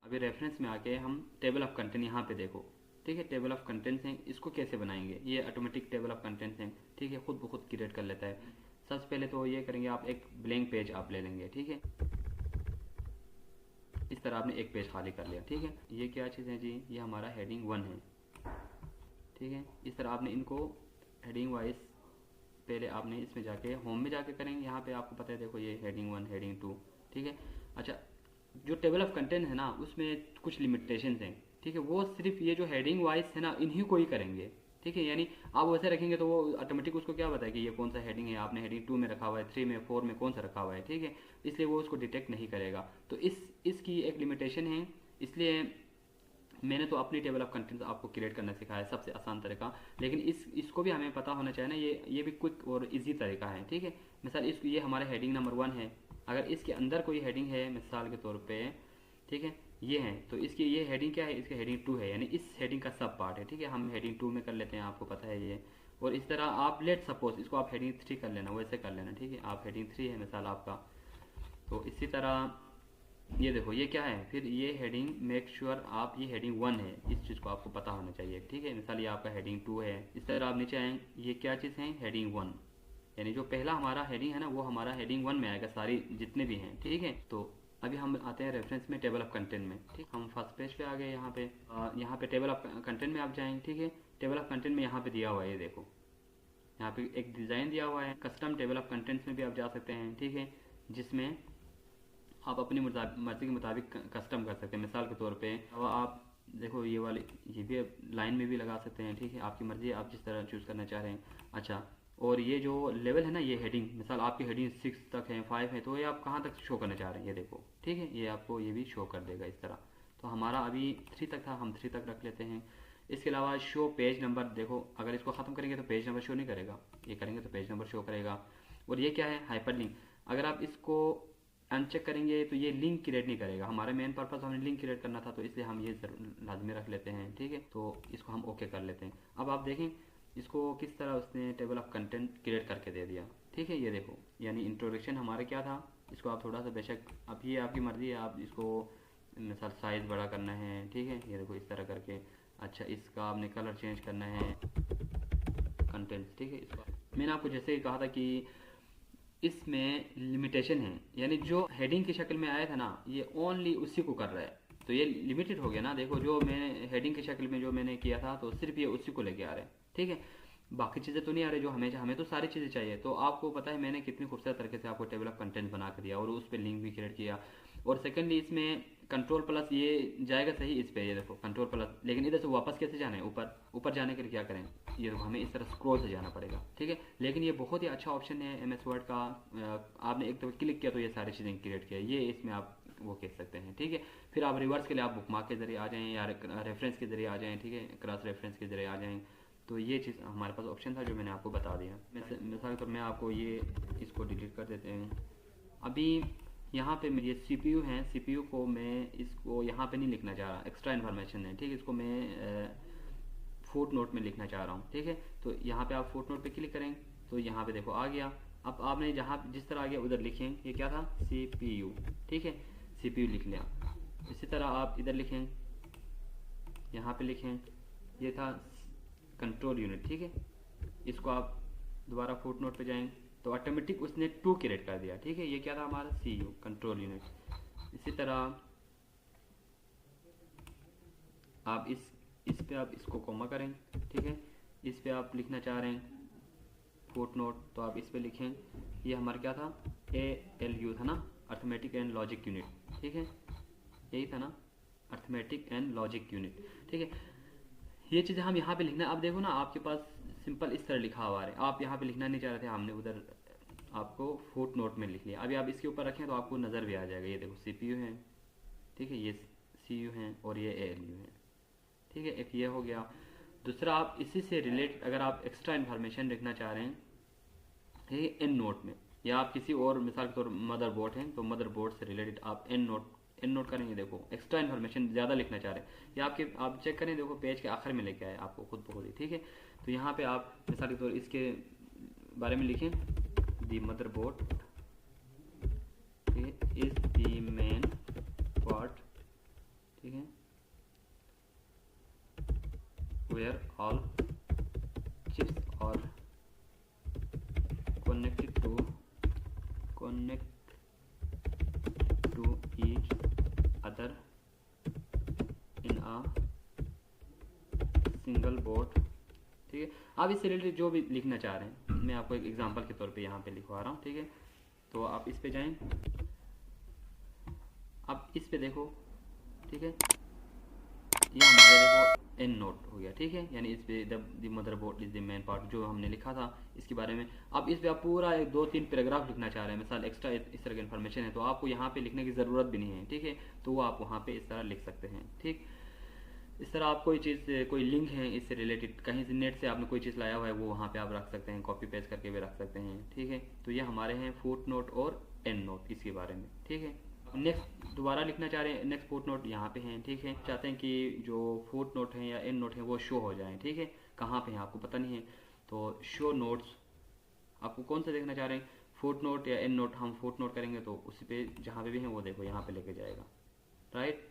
अभी रेफरेंस में आके हम टेबल ऑफ कंटेंट यहाँ पे देखो, ठीक है, टेबल ऑफ कंटेंट्स हैं, इसको कैसे बनाएंगे, ये ऑटोमेटिक टेबल ऑफ कंटेंट्स हैं, ठीक है, खुद ब खुद क्रिएट कर लेता है। सबसे पहले तो ये करेंगे, आप एक ब्लैंक पेज आप ले लेंगे, ठीक है, इस तरह आपने एक पेज खाली कर लिया, ठीक है। ये क्या चीज़ है जी, ये हमारा हेडिंग 1 है, ठीक है। इस तरह आपने इनको हेडिंग वाइज पहले आपने इसमें जाके होम में जाके करेंगे, यहाँ पे आपको पता है देखो ये हेडिंग 1 हेडिंग 2, ठीक है। अच्छा, जो टेबल ऑफ कंटेंट है ना उसमें कुछ लिमिटेशंस हैं, ठीक है, वो सिर्फ ये जो हेडिंग वाइज है ना इन्हीं को ही करेंगे, ठीक है। यानी आप वैसे रखेंगे तो वो ऑटोमेटिक उसको क्या बताए कि ये कौन सा हेडिंग है, आपने हेडिंग 2 में रखा हुआ है, 3 में, 4 में कौन सा रखा हुआ है, ठीक है, इसलिए वो उसको डिटेक्ट नहीं करेगा। तो इसकी एक लिमिटेशन है, इसलिए मैंने तो अपनी टेबल ऑफ कंटेंट्स आपको क्रिएट करना सिखाया है, सबसे आसान तरीका। लेकिन इसको भी हमें पता होना चाहिए ना, ये भी क्विक और इजी तरीका है, ठीक है। मिसाल ये हमारा हेडिंग नंबर 1 है, अगर इसके अंदर कोई हेडिंग है मिसाल के तौर पे, ठीक है, ये है, तो इसकी ये हेडिंग क्या है, इसकी हेडिंग 2 है, यानी इस हेडिंग का सब पार्ट है, ठीक है, हम हेडिंग 2 में कर लेते हैं, आपको पता है ये। और इस तरह आप लेट सपोज इसको आप हेडिंग 3 कर लेना, वैसे कर लेना, ठीक है, आप हेडिंग 3 है मिसाल आपका, तो इसी तरह ये देखो ये क्या है, फिर ये हेडिंग मेक श्योर आप ये हेडिंग 1 है, इस चीज़ को आपको पता होना चाहिए, ठीक है। मिसाल ये आपका हेडिंग 2 है, इस तरह आप नीचे आए, ये क्या चीज़ है, हेडिंग 1, यानी जो पहला हमारा हेडिंग है ना वो हमारा हेडिंग 1 में आएगा, सारी जितने भी हैं, ठीक है। तो अभी हम आते हैं रेफरेंस में टेबल ऑफ कंटेंट में, ठीक, हम फर्स्ट पेज पे आ गए, यहाँ पे टेबल ऑफ कंटेंट में आप जाएंगे, ठीक है। टेबल ऑफ कंटेंट में यहाँ पे दिया हुआ है, ये देखो यहाँ पे एक डिज़ाइन दिया हुआ है, कस्टम टेबल ऑफ कंटेंट्स में भी आप जा सकते हैं, ठीक है, जिसमें आप अपनी मर्जी के मुताबिक कस्टम कर सकते हैं। मिसाल के तौर पे अब आप देखो ये वाली, ये भी लाइन में भी लगा सकते हैं, ठीक है, आपकी मर्जी है, आप जिस तरह चूज़ करना चाह रहे हैं। अच्छा, और ये जो लेवल है ना, ये हेडिंग मिसाल आपकी हेडिंग 6 तक है, 5 है, तो ये आप कहाँ तक शो करना चाह रहे हैं, ये देखो, ठीक है, ये आपको ये भी शो कर देगा इस तरह। तो हमारा अभी 3 तक था, हम 3 तक रख लेते हैं। इसके अलावा शो पेज नंबर, देखो अगर इसको ख़त्म करेंगे तो पेज नंबर शो नहीं करेगा, ये करेंगे तो पेज नंबर शो करेगा। और ये क्या है, हाइपर लिंक, अगर आप इसको अनचेक करेंगे तो ये लिंक क्रिएट नहीं करेगा, हमारा मेन पर्पस हमें लिंक क्रिएट करना था, तो इसलिए हम ये लाजमी रख लेते हैं, ठीक है। तो इसको हम ओके कर लेते हैं। अब आप देखें इसको किस तरह उसने टेबल ऑफ कंटेंट क्रिएट करके दे दिया, ठीक है, ये देखो, यानी इंट्रोडक्शन हमारा क्या था, इसको आप थोड़ा सा बेशक, अब ये आपकी मर्ज़ी है, आप इसको मिसाल साइज़ बड़ा करना है, ठीक है, ये देखो इस तरह करके। अच्छा, इसका आपने कलर चेंज करना है, कंटेंट, ठीक है। इसका मैंने आपको जैसे ही कहा था कि इसमें लिमिटेशन है, यानी जो हेडिंग की शक्ल में आया था ना ये ओनली उसी को कर रहा है, तो ये लिमिटेड हो गया ना। देखो जो मैंने हेडिंग की शक्ल में जो मैंने किया था तो सिर्फ ये उसी को लेके आ रहे हैं, ठीक है, बाकी चीज़ें तो नहीं आ रही जो हमें तो सारी चीज़ें चाहिए। तो आपको पता है मैंने कितनी खूबसूरत तरीके से आपको टेबल ऑफ कंटेंट बना कर दिया और उस पर लिंक भी क्रिएट किया। और सेकेंडली इसमें कंट्रोल प्लस ये जाएगा सही इस पे, ये देखो कंट्रोल प्लस, लेकिन इधर से वापस कैसे जाना है, ऊपर ऊपर जाने के लिए क्या करें, ये देखो हमें इस तरह स्क्रॉल से जाना पड़ेगा, ठीक है। लेकिन ये बहुत ही अच्छा ऑप्शन है एम एस वर्ड का, आपने एक दफ़ा क्लिक किया तो ये सारी चीज़ें क्रिएट किया, ये इसमें आप वो कह सकते हैं, ठीक है। फिर आप रिवर्स के लिए आप बुकमार्क के जरिए आ जाएँ या रेफरेंस के जरिए आ जाएँ, ठीक है, क्रॉस रेफरेंस के जरिए आ जाएँ। तो ये चीज़ हमारे पास ऑप्शन था जो मैंने आपको बता दिया। मिसाल तो मैं आपको ये इसको डिलीट कर देते हैं। अभी यहाँ पे मेरी CPU है, CPU को मैं इसको यहाँ पे नहीं लिखना चाह रहा, एक्स्ट्रा इन्फॉर्मेशन है, ठीक है, इसको मैं फुट नोट में लिखना चाह रहा हूँ, ठीक है। तो यहाँ पे आप फुट नोट पे क्लिक करें तो यहाँ पे देखो आ गया। अब आपने जहाँ जिस तरह आ गया उधर लिखें, ये क्या था, CPU, ठीक है, CPU लिख लिया। इसी तरह आप इधर लिखें, यहाँ पे लिखें, ये था कंट्रोल यूनिट, ठीक है, इसको आप दोबारा फुट नोट पे जाएं तो ऑटोमेटिक उसने 2 क्रिएट कर दिया, ठीक है, ये क्या था हमारा CU कंट्रोल यूनिट। इसी तरह आप इस पे आप इसको कॉमा करें, ठीक है, इस पे आप लिखना चाह रहे हैं फुट नोट तो आप इस पे लिखें, ये हमारा क्या था, ALU था ना, अर्थमेटिक एंड लॉजिक यूनिट, ठीक है, यही था ना, अर्थमेटिक एंड लॉजिक यूनिट, ठीक है। ये चीज़ें हम यहाँ पे लिखना, अब देखो ना आपके पास सिंपल इस तरह लिखा हुआ है, आप यहाँ पे लिखना नहीं चाह रहे थे, हमने उधर आपको फुट नोट में लिख लिया। अभी आप इसके ऊपर रखें तो आपको नज़र भी आ जाएगा, ये देखो CPU है, ठीक है, ये CU है और ये ALU है, ठीक है, एक ये हो गया। दूसरा आप इसी से रिलेटेड अगर आप एक्स्ट्रा इन्फॉर्मेशन लिखना चाह रहे हैं, ठीक है, एन नोट में, या आप किसी और मिसाल के तौर मदर बोर्ड है तो मदर बोर्ड से रिलेटेड आप एन नोट करेंगे, देखो एक्स्ट्रा इन्फॉर्मेशन ज़्यादा लिखना चाह रहे हैं, या आप चेक करें, देखो पेज के आखिर में लेके आए आपको खुद ब खुद ही, ठीक है। तो यहाँ पे आप मिसाल के तौर इसके बारे में लिखें, the motherboard is the main part, where all chips और connected to each other in a single board। ठीक है, आप इससे रिलेटेड जो भी लिखना चाह रहे हैं, मैं आपको एक एग्जांपल के तौर पे यहाँ पे लिखवा रहा हूँ। ठीक है, तो आप इस पे जाएं, आप इस पे देखो। ठीक है, ये हमारे देखो एन नोट हो गया। ठीक है, यानी इस पे the motherboard is the main part जो हमने लिखा था इसके बारे में। अब इस पे आप पूरा 2-3 पैराग्राफ लिखना चाह रहे हैं, मिसाल एक्स्ट्रा इस तरह की इन्फॉर्मेशन है, तो आपको यहाँ पे लिखने की ज़रूरत भी नहीं है। ठीक है, तो वो आप वहाँ पे इस तरह लिख सकते हैं। ठीक, इस तरह आप कोई चीज़, कोई लिंक है इससे रिलेटेड, कहीं से नेट से आपने कोई चीज़ लाया हुआ है, वो वहाँ पे आप रख सकते हैं, कॉपी पेस्ट करके भी रख सकते हैं। ठीक है, तो ये हमारे हैं फुट नोट और एंड नोट इसके बारे में। ठीक है, नेक्स्ट दोबारा लिखना चाह रहे हैं, नेक्स्ट फुट नोट यहाँ पे हैं। ठीक है, चाहते हैं कि जो फुट नोट है या एंड नोट है वो शो हो जाए। ठीक है, कहाँ पे है आपको पता नहीं है, तो शो नोट्स आपको कौन सा देखना चाह रहे हैं, फुट नोट या एंड नोट। हम फुट नोट करेंगे तो उसी पे जहाँ पे भी हैं वो देखो यहाँ पे लेके जाएगा। राइट,